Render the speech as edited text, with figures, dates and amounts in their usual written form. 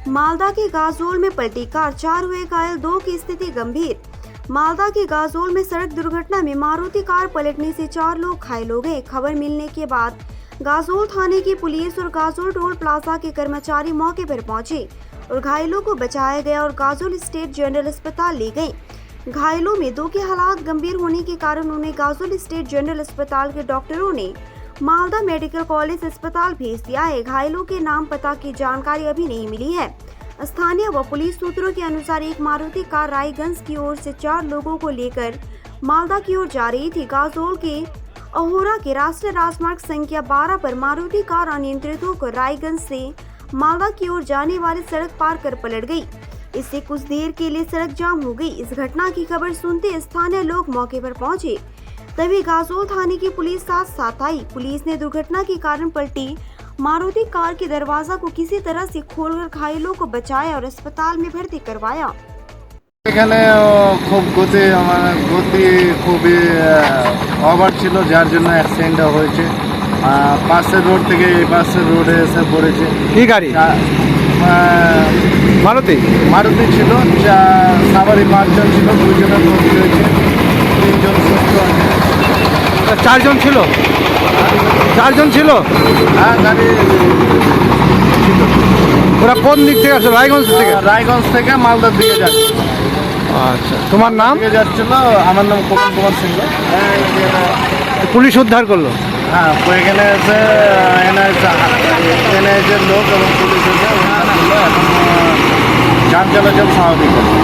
मालदा के गाजोल में पलटी कार, 4 हुए घायल, 2 की स्थिति गंभीर। मालदा के गाजोल में सड़क दुर्घटना में मारुति कार पलटने से 4 लोग घायल हो गए। खबर मिलने के बाद गाजोल थाने की पुलिस और गाजोल टोल प्लाजा के कर्मचारी मौके पर पहुंचे और घायलों को बचाया गया और गाजोल स्टेट जनरल अस्पताल ले गए। घायलों में 2 के हालात गंभीर होने के कारण उन्हें गाजोल स्टेट जनरल अस्पताल के डॉक्टरों ने मालदा मेडिकल कॉलेज अस्पताल भेज दिया है। घायलों के नाम पता की जानकारी अभी नहीं मिली है। स्थानीय व पुलिस सूत्रों के अनुसार एक मारुति कार रायगंज की ओर से 4 लोगों को लेकर मालदा की ओर जा रही थी। गाजोल के अहोरा के राष्ट्रीय राजमार्ग संख्या 12 पर मारुति कार अनियंत्रित होकर रायगंज से मालदा की ओर जाने वाली सड़क पार कर पलट गई। इससे कुछ देर के लिए सड़क जाम हो गई। इस घटना की खबर सुनते स्थानीय लोग मौके पर पहुंचे, तभी गाजोल थाने की पुलिस साथ आई। पुलिस ने दुर्घटना के कारण पलटी मारुति कार के दरवाजा को किसी तरह से खोलकर घायलों को बचाया और अस्पताल में भर्ती करवाया। এখানে খুব গতি খুবই ওভার ছিল, যার জন্য অ্যাক্সিডেন্টটা হয়েছে। পাশের রোড থেকে এই পাশের রোডে এসে পড়েছে। কি গাড়ি? মারুতি ছিল। সাবারি 5 জন ছিল, 2 জনের ক্ষতি হয়েছে, 3 জন সুস্থ আছে। 4 জন ছিল? 4 জন ছিল? হ্যাঁ, গাড়ি ওরা কোন দিক থেকে আসলো? রায়গঞ্জ থেকে মালদার দিকে যাচ্ছে। আচ্ছা, তোমার নাম? যাচ্ছিল। আমার নাম খোকন কুমার সিংহ। পুলিশ উদ্ধার করলো? হ্যাঁ, এখানে এসে এনআইএর লোক এবং পুলিশ এসে উদ্ধার করলো। এখন যান চলাচল স্বাভাবিক আছে।